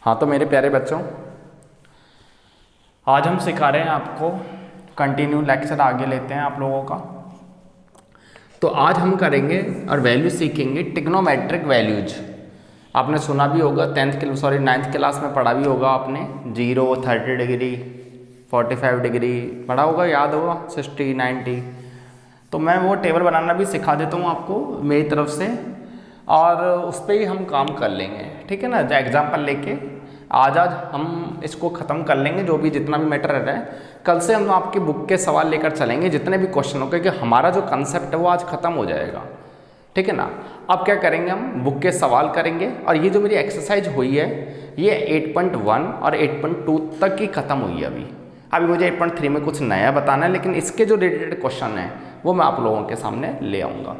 हाँ तो मेरे प्यारे बच्चों, आज हम सिखा रहे हैं आपको कंटिन्यू लेक्चर आगे लेते हैं आप लोगों का। तो आज हम करेंगे और वैल्यू सीखेंगे ट्रिग्नोमेट्रिक वैल्यूज। आपने सुना भी होगा, 9th क्लास में पढ़ा भी होगा आपने। 0, 30 डिग्री, 45 डिग्री पढ़ा होगा, याद होगा, 60, 90। तो मैं वो टेबल बनाना भी सिखा देता हूँ आपको मेरी तरफ से, और उस पर ही हम काम कर लेंगे, ठीक है ना। एग्जाम्पल लेके आज हम इसको ख़त्म कर लेंगे, जो भी जितना भी मैटर रह रहा है। कल से हम आपकी बुक के सवाल लेकर चलेंगे, जितने भी क्वेश्चन होंगे, कि हमारा जो कंसेप्ट है वो आज ख़त्म हो जाएगा, ठीक है ना। अब क्या करेंगे, हम बुक के सवाल करेंगे, और ये जो मेरी एक्सरसाइज हुई है ये 8.1 और 8.2 तक ही ख़त्म हुई है। अभी मुझे 8.3 में कुछ नया बताना है, लेकिन इसके जो रिलेटेड क्वेश्चन हैं वो मैं आप लोगों के सामने ले आऊँगा,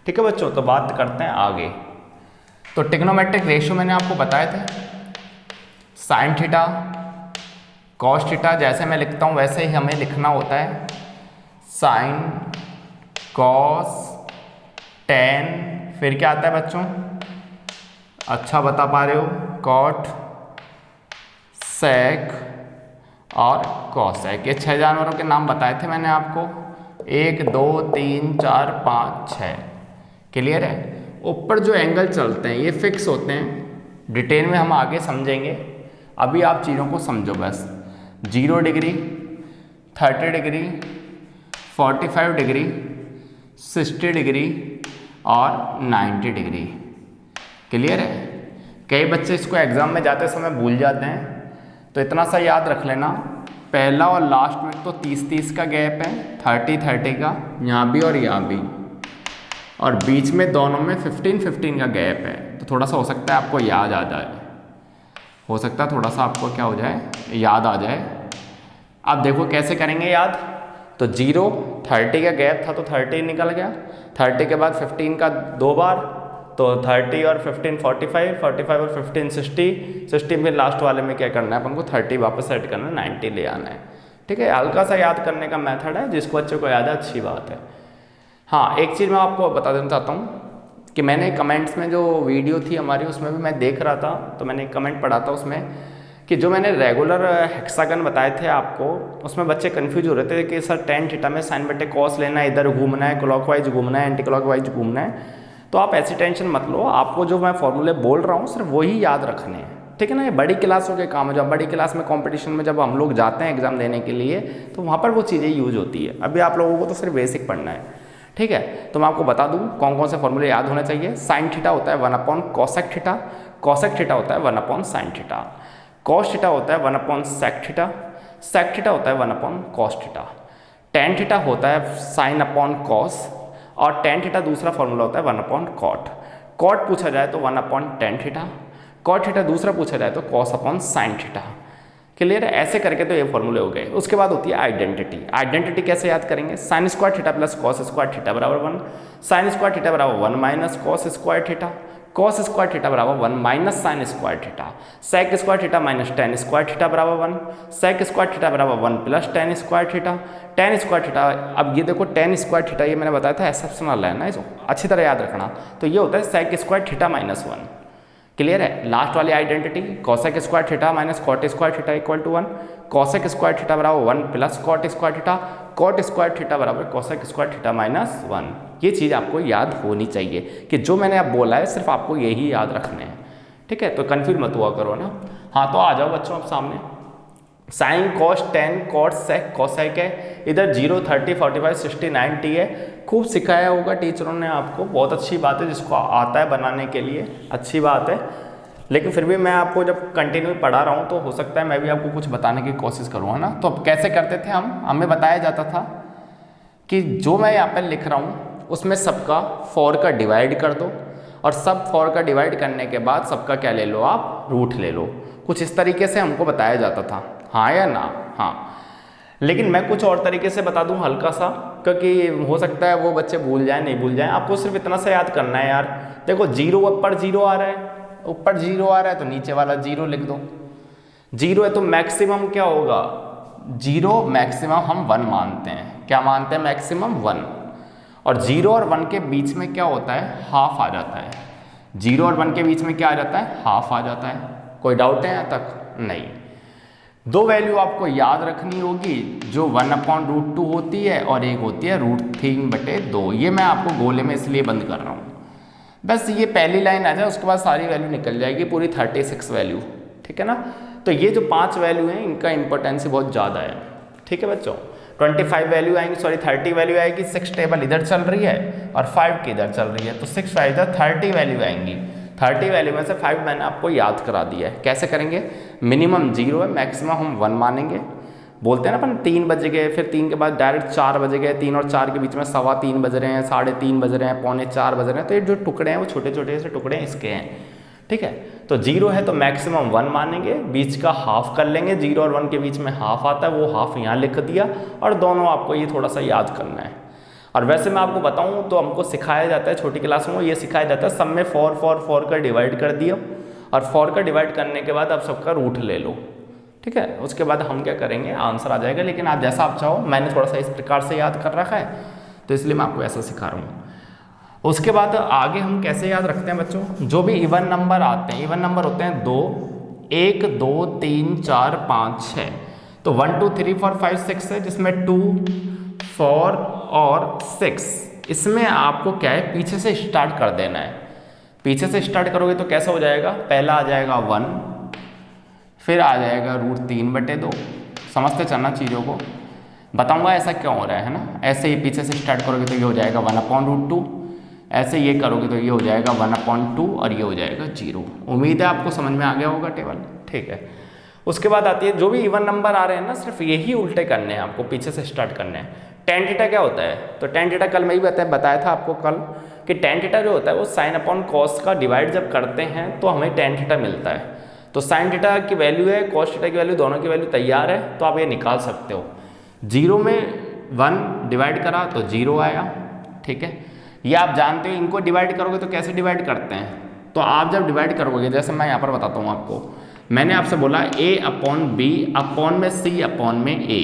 ठीक है बच्चों। तो बात करते हैं आगे। तो ट्रिग्नोमेट्रिक रेशियो मैंने आपको बताए थे, साइन थीटा, कॉस थीटा, जैसे मैं लिखता हूँ वैसे ही हमें लिखना होता है। साइन, कॉस, टेन, फिर क्या आता है बच्चों, अच्छा बता पा रहे हो, कॉट, सेक और कॉसेक। ये 6 जानवरों के नाम बताए थे मैंने आपको, 1, 2, 3, 4, 5, 6। क्लियर है। ऊपर जो एंगल चलते हैं ये फिक्स होते हैं, डिटेल में हम आगे समझेंगे। अभी आप चीज़ों को समझो बस। 0 डिग्री, 30 डिग्री, 45 डिग्री, 60 डिग्री और 90 डिग्री। क्लियर है। कई बच्चे इसको एग्ज़ाम में जाते समय भूल जाते हैं, तो इतना सा याद रख लेना, पहला और लास्ट में तो 30-30 का गैप है, 30-30 का, यहाँ भी और यहाँ भी, और बीच में दोनों में 15-15 का गैप है। तो थोड़ा सा हो सकता है आपको याद आ जाए, हो सकता है थोड़ा सा आपको क्या हो जाए, याद आ जाए। अब देखो कैसे करेंगे याद। तो 0, 30 का गैप था तो 30 निकल गया, 30 के बाद 15 का 2 बार, तो 30 और 15 45, 45 और 15 60, 60 में लास्ट वाले में क्या करना है अपन को, 30 वापस सेट करना है, 90 ले आना है, ठीक है। हल्का सा याद करने का मेथड है, जिसको अच्छे को याद है अच्छी बात है। हाँ, एक चीज़ मैं आपको बता देना चाहता हूँ कि मैंने कमेंट्स में जो वीडियो थी हमारी उसमें भी मैं देख रहा था, तो मैंने एक कमेंट पढ़ा था उसमें कि जो मैंने रेगुलर हेक्सागन बताए थे आपको, उसमें बच्चे कंफ्यूज हो रहे थे कि सर tan थीटा में साइन बटे कॉस लेना है, इधर घूमना है, क्लॉकवाइज घूमना है, एंटी क्लॉकवाइज घूमना है। तो आप ऐसी टेंशन मत लो, आपको जो मैं फॉर्मूले बोल रहा हूँ सिर्फ वही याद रखने हैं, ठीक है ना। ये बड़ी क्लासों के काम है, जब बड़ी क्लास में कंपटीशन में जब हम लोग जाते हैं एग्जाम देने के लिए, तो वहाँ पर वो चीज़ें यूज होती है। अभी आप लोगों को तो सिर्फ बेसिक पढ़ना है, ठीक है। तो मैं आपको बता दूं कौन कौन से फॉर्मूले याद होने चाहिए। साइन थीटा होता है 1/cosec थीटा, कॉसेक थीटा होता है 1/sin थीटा, कॉस थीटा होता है 1/sec थीटा, सेक थीटा होता है 1/cos थीटा, tan थीटा होता है sin/cos, और tan थीटा दूसरा फॉर्मूला होता है 1/cot। cot पूछा जाए तो 1/tan थीटा, cot थीटा दूसरा पूछा जाए तो cos/sin थीटा। क्लियर है। ऐसे करके तो ये फॉर्मूले हो गए। उसके बाद होती है आइडेंटिटी। आइडेंटिटी कैसे याद करेंगे, sine square theta plus cos square theta बराबर 1, साइन स्क्वायर थीटा बराबर 1 minus cos square theta, cos square theta बराबर 1 minus sine square theta, sec square theta minus tan square theta बराबर 1, सेक स्क्वायर थीटा बराबर 1 plus tan square theta, tan square theta. अब ये देखो ten square theta, ये मैंने बताया था एक्सेप्शनल है ना, इसको अच्छी तरह याद रखना। तो ये होता है sec square theta minus 1। Clear है। लास्ट वाली identity, cosec square theta minus cot square theta equal to 1, cosec square theta बराबर 1 plus cot square theta, cot square theta बराबर कॉसेक स्क्वायर थीटा माइनस 1। ये चीज़ आपको याद होनी चाहिए कि जो मैंने अब बोला है सिर्फ आपको यही याद रखने हैं, ठीक है। तो कन्फ्यूज मत हुआ करो ना। हाँ, तो आ जाओ बच्चों अब सामने। साइन, कॉस, टेन, कॉट, सेक, कॉसेक है, इधर 0, 30, 45, 60, 90 है। खूब सिखाया होगा टीचरों ने आपको, बहुत अच्छी बात है, जिसको आता है बनाने के लिए अच्छी बात है। लेकिन फिर भी मैं आपको जब कंटिन्यू पढ़ा रहा हूँ तो हो सकता है मैं भी आपको कुछ बताने की कोशिश करूँगा ना। तो अब कैसे करते थे हमें बताया जाता था कि जो मैं यहाँ पर लिख रहा हूँ उसमें सबका 4 का डिवाइड कर दो, और सब 4 का डिवाइड करने के बाद सबका क्या ले लो आप, रूट ले लो। कुछ इस तरीके से हमको बताया जाता था, हाँ या ना। हाँ, लेकिन मैं कुछ और तरीके से बता दूं हल्का सा, क्योंकि हो सकता है वो बच्चे भूल जाएं, नहीं भूल जाएं। आपको सिर्फ इतना सा याद करना है यार। देखो 0 ऊपर 0 आ रहा है, ऊपर 0 आ रहा है तो नीचे वाला 0 लिख दो। 0 है तो मैक्सिमम क्या होगा, 0 मैक्सिमम हम 1 मानते हैं। क्या मानते हैं, मैक्सिमम 1। और 0 और 1 के बीच में क्या होता है, हाफ आ जाता है। 0 और 1 के बीच में क्या आ जाता है, हाफ आ जाता है। कोई डाउट है यहाँ तक? नहीं। दो वैल्यू आपको याद रखनी होगी, जो 1/√2 होती है और एक होती है √3/2। ये मैं आपको गोले में इसलिए बंद कर रहा हूँ, बस ये पहली लाइन आ जाए उसके बाद सारी वैल्यू निकल जाएगी, पूरी 36 वैल्यू, ठीक है ना। तो ये जो 5 वैल्यू हैं इनका इंपॉर्टेंस बहुत ज़्यादा है, ठीक है बच्चों। 25 वैल्यू आएंगी, सॉरी 30 वैल्यू आएगी, 6 टेबल इधर चल रही है और 5 की इधर चल रही है, तो 6 5 30 वैल्यू आएंगी। 30 वैल्यू में से 5 मैंने आपको याद करा दिया है। कैसे करेंगे? मिनिमम 0 है, मैक्सिमम हम 1 मानेंगे। बोलते हैं ना अपन 3 बज गए, फिर 3 के बाद डायरेक्ट 4 बज गए, 3 और 4 के बीच में 3:15 बज रहे हैं, 3:30 बज रहे हैं, 3:45 बज रहे हैं, तो ये जो टुकड़े हैं वो छोटे छोटे से टुकड़े इसके हैं, ठीक है। तो 0 है तो मैक्सिमम 1 मानेंगे, बीच का हाफ कर लेंगे, 0 और 1 के बीच में हाफ आता है, वो हाफ यहाँ लिख दिया, और दोनों आपको ये थोड़ा सा याद करना है। और वैसे मैं आपको बताऊँ तो हमको सिखाया जाता है छोटी क्लास में, ये सिखाया जाता है सब में 4 का डिवाइड कर दिया, और 4 का डिवाइड करने के बाद आप सबका रूट ले लो, ठीक है। उसके बाद हम क्या करेंगे, आंसर आ जाएगा। लेकिन आप जैसा आप चाहो, मैंने थोड़ा सा इस प्रकार से याद कर रखा है तो इसलिए मैं आपको ऐसा सिखा रहा हूँ। उसके बाद आगे हम कैसे याद रखते हैं बच्चों, जो भी इवन नंबर आते हैं, इवन नंबर होते हैं 2, 1 2 3 4 5 6, तो 1 2 3 4 5 6 है, जिसमें 2 4 और 6, इसमें आपको क्या है, पीछे से स्टार्ट कर देना है। पीछे से स्टार्ट करोगे तो कैसा हो जाएगा, पहला आ जाएगा 1, फिर आ जाएगा √3/2। समझते चलना चीज़ों को, बताऊंगा ऐसा क्यों हो रहा है ना। ऐसे ही पीछे से स्टार्ट करोगे तो ये हो जाएगा 1/√2, ऐसे ये करोगे तो ये हो जाएगा 1/2 और ये हो जाएगा 0। उम्मीद है आपको समझ में आ गया होगा टेबल, ठीक है। उसके बाद आती है जो भी इवन नंबर आ रहे हैं ना, सिर्फ यही उल्टे करने हैं आपको, पीछे से स्टार्ट करने हैं। tan थीटा क्या होता है, तो tan थीटा कल मैं ही बताया था आपको कल कि tan थीटा जो होता है वो sin/cos का डिवाइड जब करते हैं तो हमें tan थीटा मिलता है। तो sin थीटा की वैल्यू है, cos थीटा की वैल्यू, दोनों की वैल्यू तैयार है, तो आप ये निकाल सकते हो। 0 में 1 डिवाइड करा तो 0 आया, ठीक है। ये आप जानते हो, इनको डिवाइड करोगे तो कैसे डिवाइड करते हैं, तो आप जब डिवाइड करोगे, जैसे मैं यहाँ पर बताता हूँ आपको, मैंने आपसे बोला A/B अपॉन में C अपॉन में A,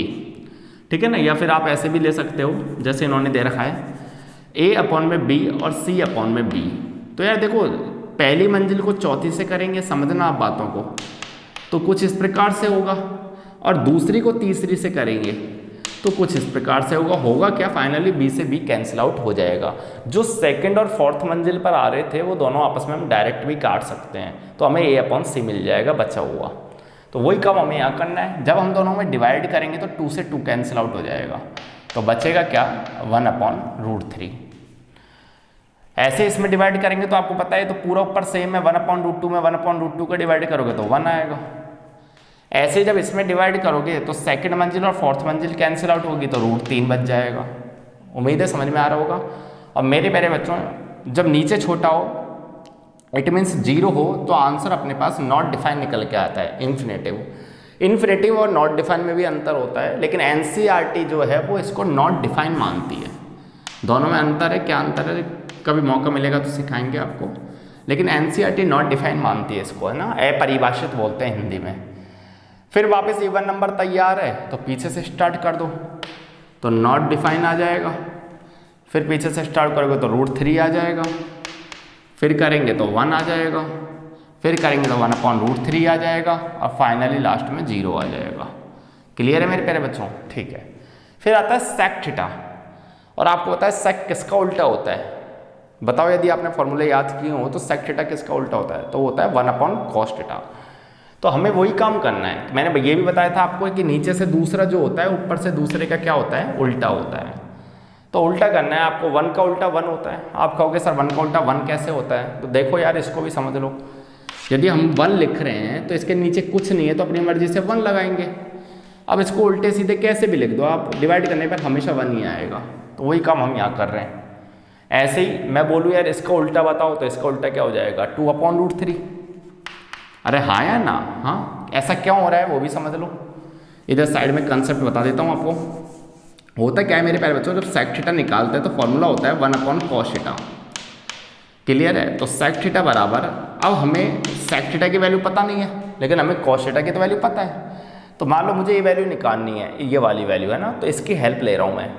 ठीक है ना। या फिर आप ऐसे भी ले सकते हो जैसे इन्होंने दे रखा है A अपॉन में B और C अपॉन में B। तो यार देखो, पहली मंजिल को चौथी से करेंगे, समझना आप बातों को, तो कुछ इस प्रकार से होगा, और दूसरी को तीसरी से करेंगे तो कुछ इस प्रकार से होगा। होगा क्या, फाइनली B से B कैंसिल आउट हो जाएगा। जो सेकंड और फोर्थ मंजिल पर आ रहे थे वो दोनों आपस में हम डायरेक्ट भी काट सकते हैं, तो हमें A/C मिल जाएगा बचा हुआ। तो वही काम हमें यहाँ करना है, जब हम दोनों में डिवाइड करेंगे तो 2 से 2 कैंसिल आउट हो जाएगा, तो बचेगा क्या, 1/√3। ऐसे इसमें डिवाइड करेंगे तो आपको पता है तो पूरा ऊपर सेम है, 1/√2 में 1/√2 का डिवाइड करोगे तो 1 आएगा। ऐसे जब इसमें डिवाइड करोगे तो सेकंड मंजिल और फोर्थ मंजिल कैंसिल आउट होगी तो √3 बच जाएगा। उम्मीद है समझ में आ रहा होगा। और मेरे प्यारे बच्चों, जब नीचे छोटा हो इट मीन्स 0 हो तो आंसर अपने पास नॉट डिफाइन निकल के आता है, इन्फिनेटिव। इन्फिनेटिव और नॉट डिफाइन में भी अंतर होता है, लेकिन NCERT जो है वो इसको नॉट डिफाइन मानती है। दोनों में अंतर है, क्या अंतर है कभी मौका मिलेगा तो सिखाएंगे आपको, लेकिन NCERT नॉट डिफाइन मानती है इसको, है ना, अपरिभाषित बोलते हैं हिंदी में। फिर वापस इवन नंबर तैयार है तो पीछे से स्टार्ट कर दो तो नॉट डिफाइन आ जाएगा, फिर पीछे से स्टार्ट करोगे तो √3 आ जाएगा, फिर करेंगे तो 1 आ जाएगा, फिर करेंगे तो 1/√3 आ जाएगा, और फाइनली लास्ट में 0 आ जाएगा। क्लियर है मेरे प्यारे बच्चों, ठीक है। फिर आता है sec थीटा, और आपको पता है sec किसका उल्टा होता है, बताओ यदि आपने फॉर्मूले याद किए हो तो sec थीटा किसका उल्टा होता है, तो होता है 1/cos थीटा। तो हमें वही काम करना है। मैंने ये भी बताया था आपको कि नीचे से दूसरा जो होता है ऊपर से दूसरे का क्या होता है, उल्टा होता है। तो उल्टा करना है आपको, 1 का उल्टा 1 होता है। आप कहोगे सर 1 का उल्टा 1 कैसे होता है, तो देखो यार इसको भी समझ लो। यदि हम 1 लिख रहे हैं तो इसके नीचे कुछ नहीं है तो अपनी मर्जी से 1 लगाएंगे। अब इसको उल्टे सीधे कैसे भी लिख दो आप, डिवाइड करने पर हमेशा 1 ही आएगा। तो वही काम हम यहाँ कर रहे हैं। ऐसे ही मैं बोलूँ यार इसका उल्टा बताओ तो इसका उल्टा क्या हो जाएगा, 2/√3। अरे हाँ या ना, हाँ ऐसा क्यों हो रहा है वो भी समझ लो। इधर साइड में कंसेप्ट बता देता हूँ आपको। होता क्या है मेरे प्यारे बच्चों, जब sec थीटा निकालते हैं तो फॉर्मूला होता है 1/cos थीटा। क्लियर है, तो sec थीटा बराबर, अब हमें sec थीटा की वैल्यू पता नहीं है लेकिन हमें cos थीटा की तो वैल्यू पता है। तो मान लो मुझे ये वैल्यू निकालनी है, ये वाली वैल्यू है ना, तो इसकी हेल्प ले रहा हूँ मैं।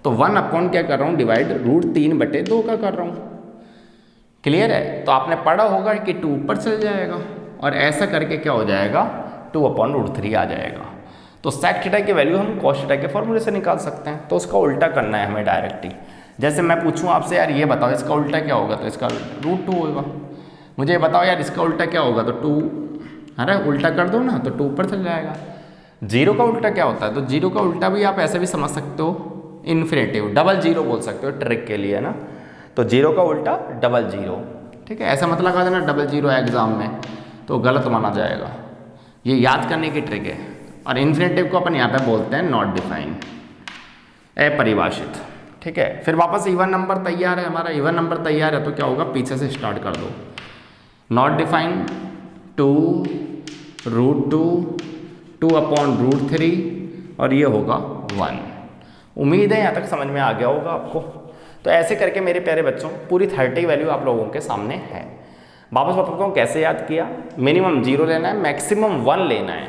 तो 1 क्या कर रहा हूँ, डिवाइड √3/2 का कर रहा हूँ। क्लियर है, तो आपने पढ़ा होगा कि 2 ऊपर चल जाएगा और ऐसा करके क्या हो जाएगा 2/√3 आ जाएगा। तो sec थीटा की वैल्यू हम cos थीटा के फॉर्मूले से निकाल सकते हैं। तो उसका उल्टा करना है हमें डायरेक्ट ही। जैसे मैं पूछूं आपसे यार ये बताओ इसका उल्टा क्या होगा, तो इसका √2 होगा। मुझे ये बताओ यार इसका उल्टा क्या होगा, तो 2, अरे उल्टा कर दो ना तो 2 ऊपर चल जाएगा। 0 का उल्टा क्या होता है, तो 0 का उल्टा भी आप ऐसे भी समझ सकते हो, इन्फिनेटिव, डबल जीरो बोल सकते हो ट्रिक के लिए ना। तो 0 का उल्टा डबल जीरो, ठीक है, ऐसा मतलब लगा देना डबल जीरो एग्जाम में तो गलत माना जाएगा। ये याद करने की ट्रिक है। और इन्फिनेटिव को अपन यहाँ पे बोलते हैं नॉट डिफाइन, अपरिभाषित, ठीक है। फिर वापस इवन नंबर तैयार है, हमारा इवन नंबर तैयार है तो क्या होगा, पीछे से स्टार्ट कर दो। नॉट डिफाइन 2√2, 2/√3 और ये होगा 1। उम्मीद है यहाँ तक समझ में आ गया होगा आपको। तो ऐसे करके मेरे प्यारे बच्चों पूरी 30 वैल्यू आप लोगों के सामने है। वापस बताता हूँ कैसे याद किया। मिनिमम 0 लेना है, मैक्सिमम 1 लेना है,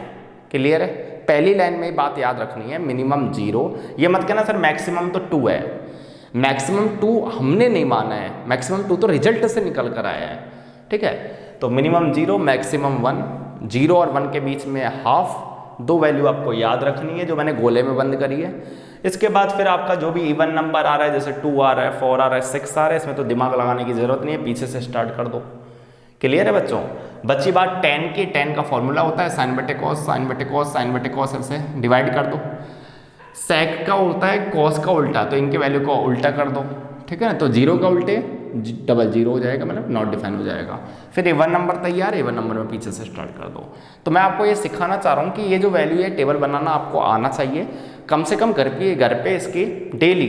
क्लियर है। पहली लाइन में बात याद रखनी है, मिनिमम 0। ये मत कहना सर मैक्सिमम तो 2 है, मैक्सिमम 2 हमने नहीं माना है, मैक्सिमम 2 तो रिजल्ट से निकल कर आया है, ठीक है। तो मिनिमम 0, मैक्सिमम 1, 0 और 1 के बीच में हाफ, 2 वैल्यू आपको याद रखनी है जो मैंने गोले में बंद करी है। इसके बाद फिर आपका जो भी इवन नंबर आ रहा है, जैसे 2 आ रहा है, 4 आ रहा है, 6 आ रहा है, इसमें तो दिमाग लगाने की जरूरत नहीं है, पीछे से स्टार्ट कर दो, क्लियर है बच्चों। बच्ची बात 10 की, 10 का फॉर्मूला होता है साइन बटे कॉस, साइन बटे कॉस, साइन बटे कॉस, ऐसे डिवाइड कर दो। सेक का होता है कॉस का उल्टा, तो इनके वैल्यू को उल्टा कर दो, ठीक है ना। तो 0 का उल्टे डबल जीरो हो जाएगा, मतलब नॉट डिफाइन हो जाएगा। फिर इवन नंबर तैयार, इवन नंबर में पीछे से स्टार्ट कर दो। तो मैं आपको ये सिखाना चाह रहा हूँ कि ये जो वैल्यू है टेबल बनाना आपको आना चाहिए। कम से कम घर पे इसकी डेली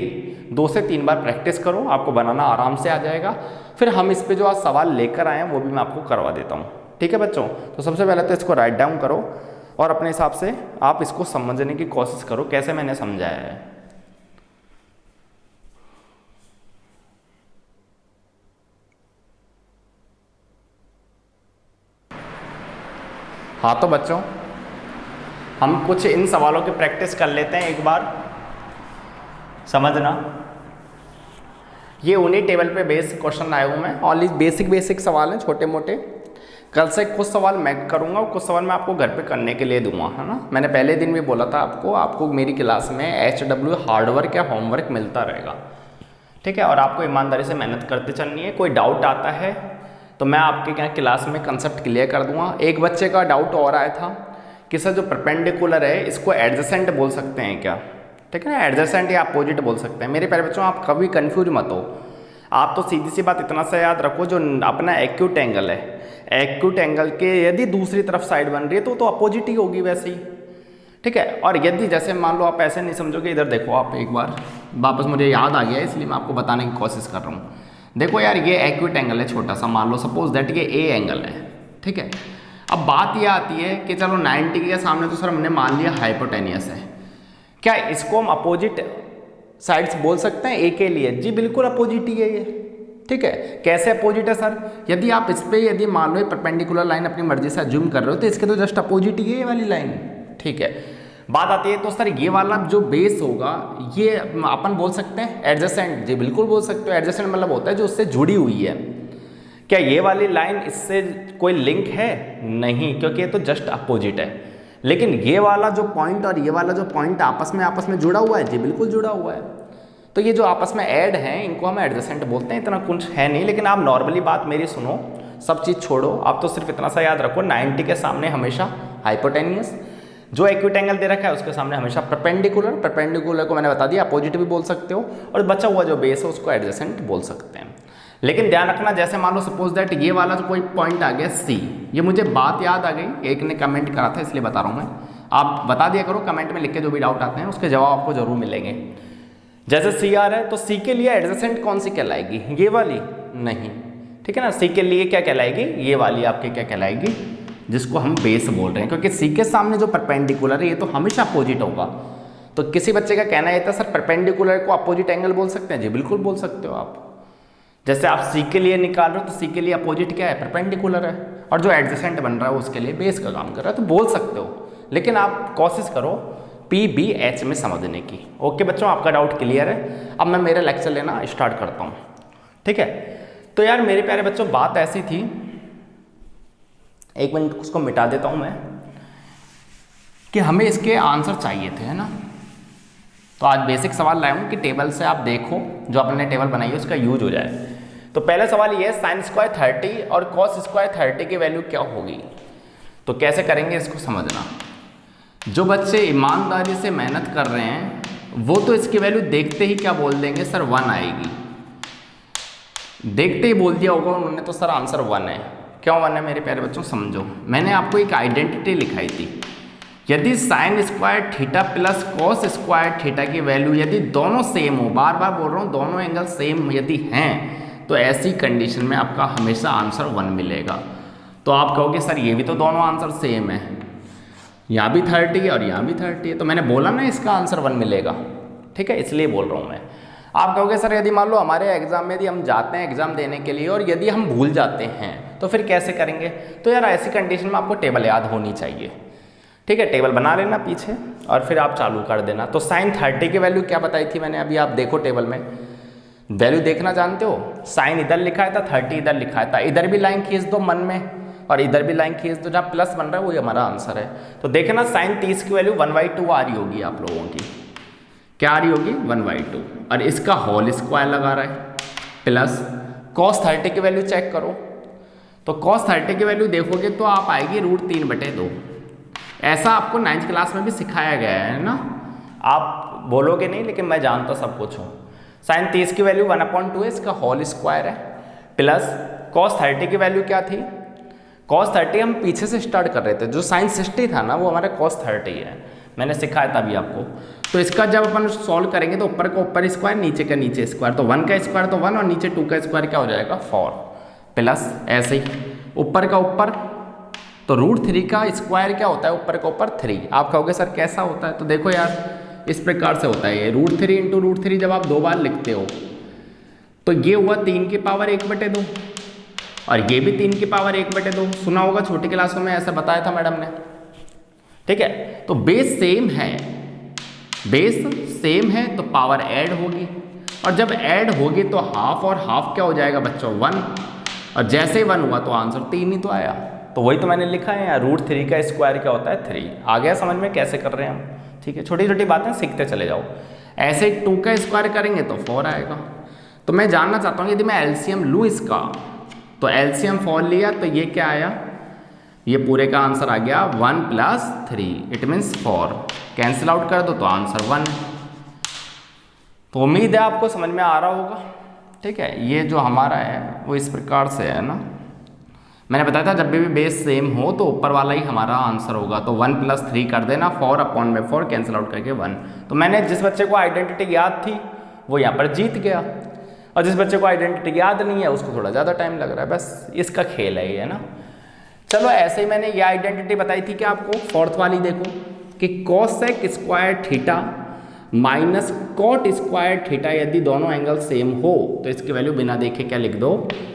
2 से 3 बार प्रैक्टिस करो, आपको बनाना आराम से आ जाएगा। फिर हम इस पे जो आज सवाल लेकर आए हैं वो भी मैं आपको करवा देता हूँ, ठीक है बच्चों। तो सबसे पहले तो इसको राइट डाउन करो और अपने हिसाब से आप इसको समझने की कोशिश करो कैसे मैंने समझाया है। हाँ तो बच्चों हम कुछ इन सवालों की प्रैक्टिस कर लेते हैं एक बार, समझना। ये उन्हीं टेबल पे बेस्ड क्वेश्चन आए हुए हैं, ऑनली बेसिक सवाल हैं, छोटे मोटे। कल से कुछ सवाल मैं करूँगा और कुछ सवाल मैं आपको घर पे करने के लिए दूंगा, है ना। मैंने पहले दिन भी बोला था आपको मेरी क्लास में HW हार्डवर्क या होमवर्क मिलता रहेगा, ठीक है। और आपको ईमानदारी से मेहनत करते चलनी है। कोई डाउट आता है तो मैं आपके यहाँ क्लास में कंसेप्ट क्लियर कर दूंगा। एक बच्चे का डाउट और आया था कि सर जो परपेंडिकुलर है इसको एडजेसेंट बोल सकते हैं क्या, ठीक है ना। एडजेसेंट या अपोजिट बोल सकते हैं। मेरे प्यारे बच्चों आप कभी कंफ्यूज मत हो, आप तो सीधी सी बात इतना सा याद रखो, जो अपना एक्यूट एंगल है, एक्यूट एंगल के यदि दूसरी तरफ साइड बन रही है तो अपोजिट ही होगी वैसे ही, ठीक है। और यदि जैसे मान लो आप ऐसे नहीं समझोगे, इधर देखो आप एक बार, वापस मुझे याद आ गया इसलिए मैं आपको बताने की कोशिश कर रहा हूँ। देखो यार ये एक्यूट एंगल है छोटा सा, मान लो सपोज दैट ये ए एंगल है, ठीक है। अब बात ये आती है कि चलो 90 के सामने तो सर हमने मान लिया हाइपोटेनियस है, क्या इसको हम अपोजिट साइड्स बोल सकते हैं ए के लिए? जी बिल्कुल अपोजिट ही है ये, ठीक है। कैसे अपोजिट है सर? यदि आप इस पर यदि मान लो परपेंडिकुलर लाइन अपनी मर्जी से अज्यूम कर रहे हो तो इसके तो जस्ट अपोजिट ही है ये वाली लाइन, ठीक है। बात आती है तो सर ये वाला जो बेस होगा ये अपन बोल सकते हैं एडजेसेंट, जी बिल्कुल बोल सकते हो। एडजेसेंट मतलब होता है जो उससे जुड़ी हुई है। क्या ये वाली लाइन इससे कोई लिंक है? नहीं, क्योंकि ये तो जस्ट अपोजिट है। लेकिन ये वाला जो पॉइंट और ये वाला जो पॉइंट आपस में जुड़ा हुआ है, जी बिल्कुल जुड़ा हुआ है। तो ये जो आपस में ऐड हैं इनको हम एडजेसेंट बोलते हैं। इतना कुछ है नहीं, लेकिन आप नॉर्मली बात मेरी सुनो, सब चीज़ छोड़ो, आप तो सिर्फ इतना सा याद रखो 90 के सामने हमेशा हाइपोटेनियस, जो एक्यूट एंगल दे रखा है उसके सामने हमेशा परपेंडिकुलर। परपेंडिकुलर को मैंने बता दिया अपोजिट भी बोल सकते हो, और बचा हुआ जो बेस है उसको एडजेसेंट बोल सकते हैं। लेकिन ध्यान रखना, जैसे मान लो सपोज दैट ये वाला जो कोई पॉइंट आ गया सी, ये मुझे बात याद आ गई, एक ने कमेंट करा था इसलिए बता रहा हूँ मैं, आप बता दिया करो कमेंट में लिख के, जो भी डाउट आते हैं उसके जवाब आपको जरूर मिलेंगे। जैसे सी आ रहा है तो सी के लिए एडजेसेंट कौन सी कहलाएगी? ये वाली नहीं, ठीक है ना। सी के लिए क्या कहलाएगी? ये वाली आपकी क्या कहलाएगी, जिसको हम बेस बोल रहे हैं, क्योंकि सी के सामने जो परपेंडिकुलर है ये तो हमेशा अपोजिट होगा। तो किसी बच्चे का कहना ये था सर परपेंडिकुलर को अपोजिट एंगल बोल सकते हैं, जी बिल्कुल बोल सकते हो आप। जैसे आप सी के लिए निकाल रहे हो तो सी के लिए अपोजिट क्या है? परपेंडिकुलर है, और जो एडजेसेंट बन रहा है उसके लिए बेस का काम कर रहा है, तो बोल सकते हो। लेकिन आप कोशिश करो PBH में समझने की। ओके बच्चों, आपका डाउट क्लियर है। अब मैं मेरा लेक्चर लेना स्टार्ट करता हूँ, ठीक है। तो यार मेरे प्यारे बच्चों बात ऐसी थी एक मिनट उसको मिटा देता हूँ मैं, कि हमें इसके आंसर चाहिए थे, है ना। तो आज बेसिक सवाल लाया हूँ कि टेबल से आप देखो, जो आपने टेबल बनाई है उसका यूज हो जाए। तो पहला सवाल ये है, साइन स्क्वायर 30 और कॉस स्क्वायर 30 की वैल्यू क्या होगी। तो कैसे करेंगे इसको समझना। जो बच्चे ईमानदारी से मेहनत कर रहे हैं वो तो इसकी वैल्यू देखते ही क्या बोल देंगे, सर 1 आएगी। देखते ही बोल दिया होगा उन्होंने, तो सर आंसर 1 है। क्यों 1 है मेरे प्यारे बच्चों, समझो। मैंने आपको एक आइडेंटिटी लिखाई थी, यदि sign square theta plus cos square theta की वैल्यू यदि दोनों सेम हो, बार बार बोल रहा हूँ, दोनों एंगल सेम यदि हैं, तो ऐसी कंडीशन में आपका हमेशा आंसर 1 मिलेगा। तो आप कहोगे सर ये भी तो दोनों आंसर सेम है, यहाँ भी 30 है और यहाँ भी 30 है, तो मैंने बोला ना इसका आंसर 1 मिलेगा, ठीक है, इसलिए बोल रहा हूँ मैं। आप कहोगे सर यदि मान लो हमारे एग्जाम में यदि हम जाते हैं एग्जाम देने के लिए और यदि हम भूल जाते हैं तो फिर कैसे करेंगे। तो यार ऐसी कंडीशन में आपको टेबल याद होनी चाहिए, ठीक है। टेबल बना लेना पीछे और फिर आप चालू कर देना। तो साइन 30 की वैल्यू क्या बताई थी मैंने, अभी आप देखो टेबल में वैल्यू देखना जानते हो। साइन इधर लिखा था, 30 इधर लिखा था, इधर भी लाइन खींच दो मन में और इधर भी लाइन खींच दो, जहाँ प्लस बन रहा है वही हमारा आंसर है। तो देखना साइन 30 की वैल्यू 1/2 आ रही होगी आप लोगों की, क्या आ रही होगी 1/2, और इसका होल स्क्वायर लगा रहा है, प्लस कॉस 30 की वैल्यू चेक करो। तो कॉस 30 की वैल्यू देखोगे तो आप आएगी √3/2। ऐसा आपको 9th क्लास में भी सिखाया गया है ना, आप बोलोगे नहीं लेकिन मैं जानता सब कुछ हूँ। साइन 30 की वैल्यू 1/2 है, इसका होल स्क्वायर है, प्लस कॉस 30 की वैल्यू क्या थी, कॉस 30 हम पीछे से स्टार्ट कर रहे थे, जो साइन 60 था ना वो हमारा कॉस 30 है, मैंने सिखाया था अभी आपको। तो इसका जब अपन सॉल्व करेंगे तो ऊपर का ऊपर स्क्वायर, नीचे का नीचे स्क्वायर, तो 1 का स्क्वायर तो 1 और नीचे 2 का स्क्वायर क्या हो जाएगा 4, प्लस ऐसे ही ऊपर का ऊपर, तो √3 का स्क्वायर क्या होता है, ऊपर का ऊपर 3। आप कहोगे सर कैसा होता है, तो देखो यार इस प्रकार से होता है ये, √3 × √3 जब आप 2 बार लिखते हो तो ये हुआ 3 की पावर 1/2 और ये भी 3 की पावर 1/2। सुना होगा छोटी क्लासों में ऐसा बताया था मैडम ने, ठीक है। तो बेस सेम है, बेस सेम है तो पावर ऐड होगी, और जब ऐड होगी तो हाफ और हाफ क्या हो जाएगा बच्चों 1, और जैसे ही 1 हुआ तो आंसर 3 ही तो आया। तो वही तो मैंने लिखा है यार, √3 का स्क्वायर क्या होता है 3। आ गया समझ में कैसे कर रहे हैं हम, ठीक है। छोटी छोटी बातें सीखते चले जाओ। ऐसे 2 का स्क्वायर करेंगे तो 4 आएगा। तो मैं जानना चाहता हूँ यदि मैं एलसीएम लूँ इसका, तो एलसीएम 4 लिया तो ये क्या आया, ये पूरे का आंसर आ गया 1 + 3, इट मीन्स 4। कैंसिल आउट कर दो तो आंसर 1। तो उम्मीद है आपको समझ में आ रहा होगा, ठीक है। ये जो हमारा है वो इस प्रकार से है ना, मैंने बताया था जब भी बेस सेम हो तो ऊपर वाला ही हमारा आंसर होगा। तो 1 + 3 कर देना, 4/4 कैंसिल आउट करके 1। तो मैंने जिस बच्चे को आइडेंटिटी याद थी वो यहाँ पर जीत गया, और जिस बच्चे को आइडेंटिटी याद नहीं है उसको थोड़ा ज़्यादा टाइम लग रहा है, बस इसका खेल है ये ना। चलो ऐसे ही मैंने ये आइडेंटिटी बताई थी कि आपको 4th वाली देखो कि cosec square theta minus cot square theta यदि दोनों एंगल सेम हो तो इसकी वैल्यू बिना देखे क्या लिख दो,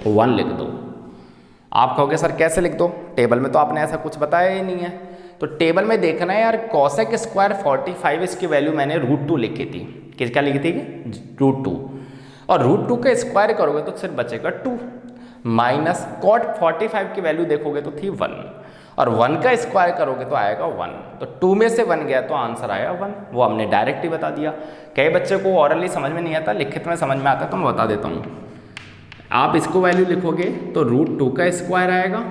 1 लिख दो। आप कहोगे सर कैसे लिख दो, टेबल में तो आपने ऐसा कुछ बताया ही नहीं है। तो टेबल में देखना है यार, cosec स्क्वायर 45 इसकी वैल्यू मैंने √2 लिखी थी, किसका लिखी थी √2, और √2 का स्क्वायर करोगे तो सिर्फ बचेगा 2, माइनस कॉट 45 की वैल्यू देखोगे तो थी 1, और 1 का स्क्वायर करोगे तो आएगा 1। तो 2 में से 1 गया तो आंसर आया 1, वो हमने डायरेक्ट ही बता दिया। कई बच्चे को ऑरली समझ में नहीं आता, लिखित में समझ में आता है, तो मैं बता देता हूँ। आप इसको वैल्यू लिखोगे तो √2 का स्क्वायर आएगा,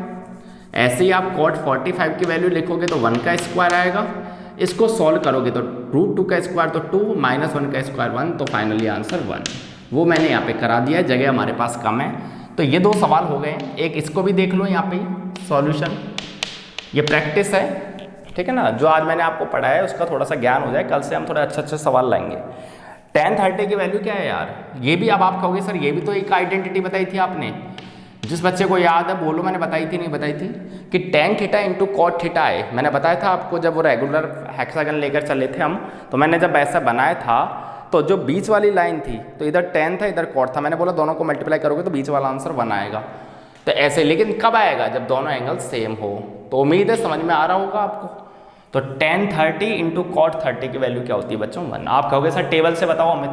ऐसे ही आप कॉट 45 की वैल्यू लिखोगे तो 1 का स्क्वायर आएगा, इसको सॉल्व करोगे तो √2 का स्क्वायर तो 2 माइनस 1 का स्क्वायर 1, तो फाइनली आंसर 1। वो मैंने यहाँ पे करा दिया, जगह हमारे पास कम है। तो ये 2 सवाल हो गए, एक इसको भी देख लो यहाँ पे सॉल्यूशन, ये प्रैक्टिस है, ठीक है ना। जो आज मैंने आपको पढ़ाया है उसका थोड़ा सा ज्ञान हो जाए, कल से हम थोड़े अच्छे सवाल लाएंगे। tan 30 की वैल्यू क्या है यार, ये भी अब आप कहोगे सर ये भी तो एक आइडेंटिटी बताई थी आपने, जिस बच्चे को याद है बोलो, मैंने बताई थी नहीं बताई थी कि tan theta into cot theta है। मैंने बताया था आपको जब वो रेगुलर हेक्सागन लेकर चले थे हम, तो मैंने जब ऐसा बनाया था तो जो बीच वाली लाइन थी तो इधर tan था इधर कॉट था, मैंने बोला दोनों को मल्टीप्लाई करोगे तो बीच वाला आंसर 1 आएगा। तो ऐसे, लेकिन कब आएगा जब दोनों एंगल सेम हो। तो उम्मीद है समझ में आ रहा होगा आपको। तो tan 30 इंटू कॉट 30 की वैल्यू क्या होती है बच्चों 1। आप कहोगे सर टेबल से बताओ हमें,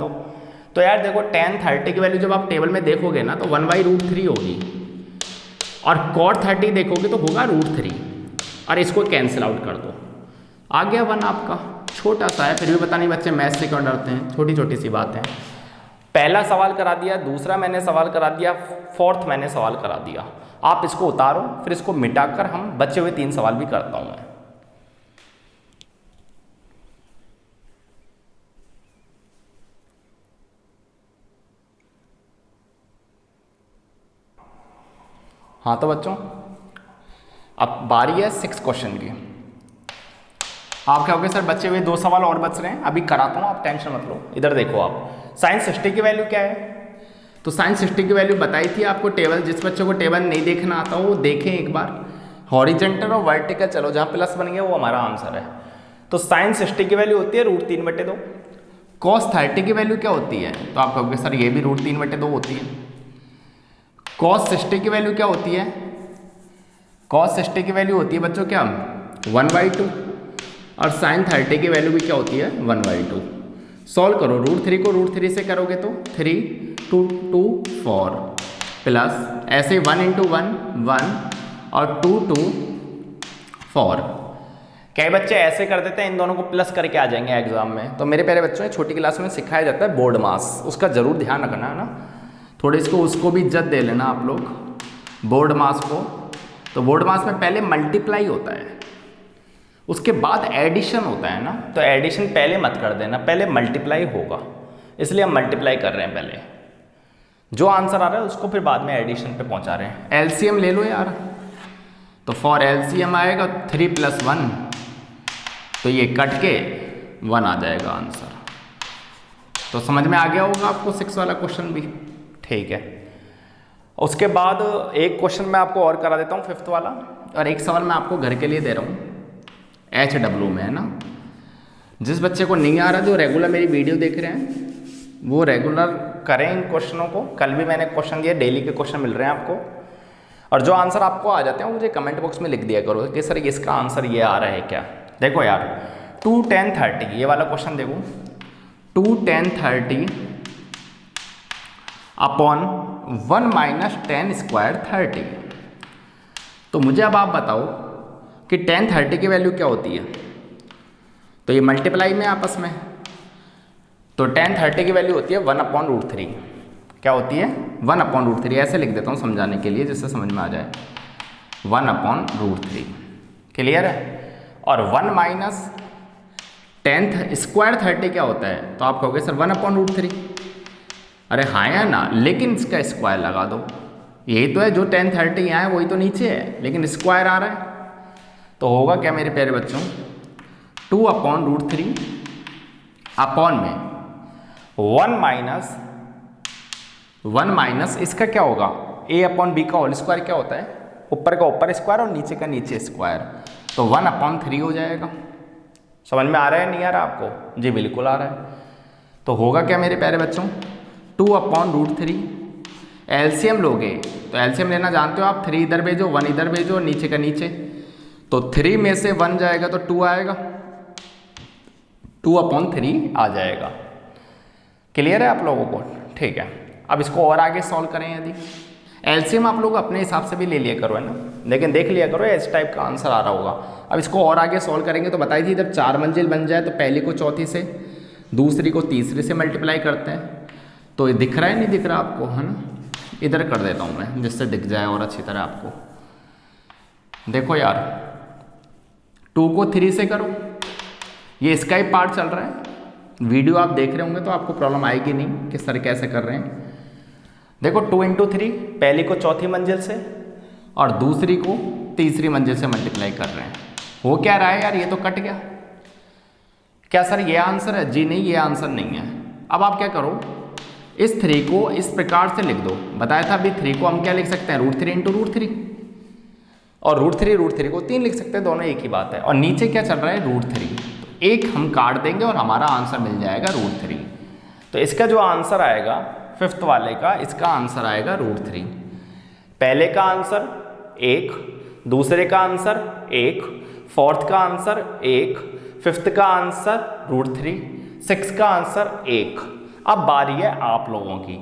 तो यार देखो tan 30 की वैल्यू जब आप टेबल में देखोगे ना तो 1/√3 होगी, और cot 30 देखोगे तो होगा √3 और इसको कैंसिल आउट कर दो, आ गया 1 आपका। छोटा सा है, फिर भी पता नहीं बच्चे मैथ से क्यों डरते हैं, छोटी छोटी सी बात है। पहला सवाल करा दिया, दूसरा मैंने सवाल करा दिया, फोर्थ मैंने सवाल करा दिया। आप इसको उतारो, फिर इसको मिटाकर हम बचे हुए 3 सवाल भी करता हूं मैं। हाँ तो बच्चों अब बारी है 6 क्वेश्चन की। आप कहोगे सर बचे हुए 2 सवाल और बच रहे हैं, अभी कराता हूँ, आप टेंशन मत लो। इधर देखो, आप साइन 60 की वैल्यू क्या है? तो साइन 60 की वैल्यू बताई थी आपको टेबल। जिस बच्चे को टेबल नहीं देखना आता वो देखें एक बार। हॉरिजेंटल और वर्टिकल, चलो जहाँ प्लस बन गया वो हमारा आंसर है। तो साइन 60 की वैल्यू होती है √3/2। कॉस 30 की वैल्यू क्या होती है? तो आप कहोगे सर ये भी √3/2 होती है। कॉस 60 की वैल्यू क्या होती है? कॉस 60 की वैल्यू होती है बच्चों क्या 1/2, और साइन 30 की वैल्यू भी क्या होती है 1/2। सॉल्व करो, √3 को √3 से करोगे तो 3 2 2 4 प्लस ऐसे 1 × 1 1 और 2 2 4। कई बच्चे ऐसे कर देते हैं, इन दोनों को प्लस करके आ जाएंगे एग्जाम में। तो मेरे प्यारे बच्चों छोटी क्लास में सिखाया जाता है बोर्ड मास, उसका जरूर ध्यान रखना है ना। थोड़े इसको उसको भी इज्जत दे लेना आप लोग, बोर्ड मास को। तो बोर्ड मास में पहले मल्टीप्लाई होता है, उसके बाद एडिशन होता है ना। तो एडिशन पहले मत कर देना, पहले मल्टीप्लाई होगा, इसलिए हम मल्टीप्लाई कर रहे हैं पहले। जो आंसर आ रहा है उसको फिर बाद में एडिशन पे पहुंचा रहे हैं। एलसीएम ले लो यार, तो फॉर एलसीएम आएगा 3 + 1, तो ये कट के 1 आ जाएगा आंसर। तो समझ में आ गया होगा आपको 6 वाला क्वेश्चन भी, ठीक है। उसके बाद एक क्वेश्चन मैं आपको और करा देता हूँ 5th वाला, और एक सवाल मैं आपको घर के लिए दे रहा हूँ, HW में है ना। जिस बच्चे को नहीं आ रहा, जो रेगुलर मेरी वीडियो देख रहे हैं वो रेगुलर करें इन क्वेश्चनों को। कल भी मैंने क्वेश्चन दिया, डेली के क्वेश्चन मिल रहे हैं आपको। और जो आंसर आपको आ जाते हैं मुझे कमेंट बॉक्स में लिख दिया करो कि सर इसका आंसर ये आ रहा है क्या। देखो यार 2 10 30, ये वाला क्वेश्चन देखो, 2 10 30 अपॉन 1 - 10 स्क्वायर 30। तो मुझे अब आप बताओ कि 10 30 की वैल्यू क्या होती है? तो ये मल्टीप्लाई में आपस में, तो 10 30 की वैल्यू होती है 1/√3। क्या होती है 1/√3, ऐसे लिख देता हूँ समझाने के लिए जिससे समझ में आ जाए, 1/√3। क्लियर है? और 1 - 10 स्क्वायर 30 क्या होता है? तो आप कहोगे सर 1/√3। अरे हाँ या ना, लेकिन इसका स्क्वायर लगा दो। यही तो है, जो 10 30 यहाँ है वही तो नीचे है, लेकिन स्क्वायर आ रहा है। तो होगा क्या मेरे प्यारे बच्चों, 2/√3 अपॉन में 1 माइनस इसका क्या होगा, a/b का होल स्क्वायर क्या होता है, ऊपर का ऊपर स्क्वायर और नीचे का नीचे स्क्वायर। तो 1/3 हो जाएगा। समझ में आ रहा है नहीं आ रहा आपको? जी बिल्कुल आ रहा है। तो होगा क्या मेरे प्यारे बच्चों, 2/√3। एलसीएम लोगे तो एलसीएम लेना जानते हो आप, 3 इधर भेजो 1 इधर भेजो, नीचे का नीचे। तो 3 में से 1 जाएगा तो 2 आएगा, 2/3 आ जाएगा। क्लियर है आप लोगों को? ठीक है। अब इसको और आगे सॉल्व करें। यदि एलसीएम आप लोग अपने हिसाब से भी ले लिया करो, है ना, लेकिन देख लिया करो इस टाइप का आंसर आ रहा होगा। अब इसको और आगे सॉल्व करेंगे तो बताई थी जब 4 मंजिल बन जाए तो पहली को चौथी से, दूसरी को तीसरी से मल्टीप्लाई करते हैं। तो ये दिख रहा है नहीं दिख रहा आपको, है ना? इधर कर देता हूँ मैं जिससे दिख जाए और अच्छी तरह आपको। देखो यार 2 को 3 से करो, ये इसका ही पार्ट चल रहा है। वीडियो आप देख रहे होंगे तो आपको प्रॉब्लम आएगी नहीं कि सर कैसे कर रहे हैं। देखो 2 × 3, पहली को चौथी मंजिल से और दूसरी को तीसरी मंजिल से मल्टीप्लाई कर रहे हैं। हो क्या रहा है यार, ये तो कट गया। क्या सर ये आंसर है? जी नहीं, ये आंसर नहीं है। अब आप क्या करो, इस 3 को इस प्रकार से लिख दो। बताया था अभी 3 को हम क्या लिख सकते हैं, √3 × √3, और √3 को 3 लिख सकते हैं, दोनों एक ही बात है। और नीचे क्या चल रहा है, √3, तो एक हम काट देंगे और हमारा आंसर मिल जाएगा √3। तो इसका जो आंसर आएगा 5th वाले का, इसका आंसर आएगा √3। पहले का आंसर 1, दूसरे का आंसर 1, 4th का आंसर 1, 5th का आंसर √3, 6th का आंसर 1। अब बारी है आप लोगों की।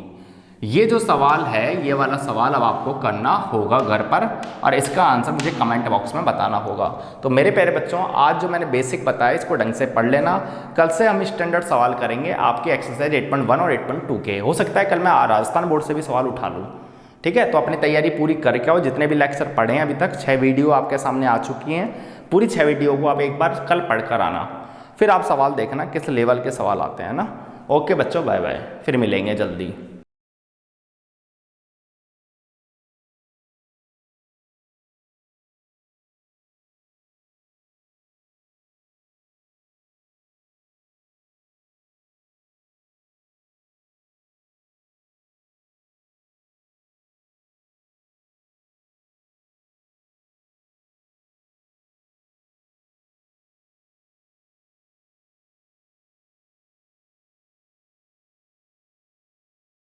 ये जो सवाल है, ये वाला सवाल अब आपको करना होगा घर पर, और इसका आंसर मुझे कमेंट बॉक्स में बताना होगा। तो मेरे प्यारे बच्चों, आज जो मैंने बेसिक बताया इसको ढंग से पढ़ लेना। कल से हम स्टैंडर्ड सवाल करेंगे आपके एक्सरसाइज 8.1 और 8.2 के। हो सकता है कल मैं राजस्थान बोर्ड से भी सवाल उठा लूँ, ठीक है। तो अपनी तैयारी पूरी करके आओ। जितने भी लेक्चर पढ़े हैं अभी तक, 6 वीडियो आपके सामने आ चुकी हैं, पूरी 6 वीडियो को आप एक बार कल पढ़ कर आना, फिर आप सवाल देखना किस लेवल के सवाल आते हैं ना। ओके बच्चों, बाय बाय, फिर मिलेंगे जल्दी।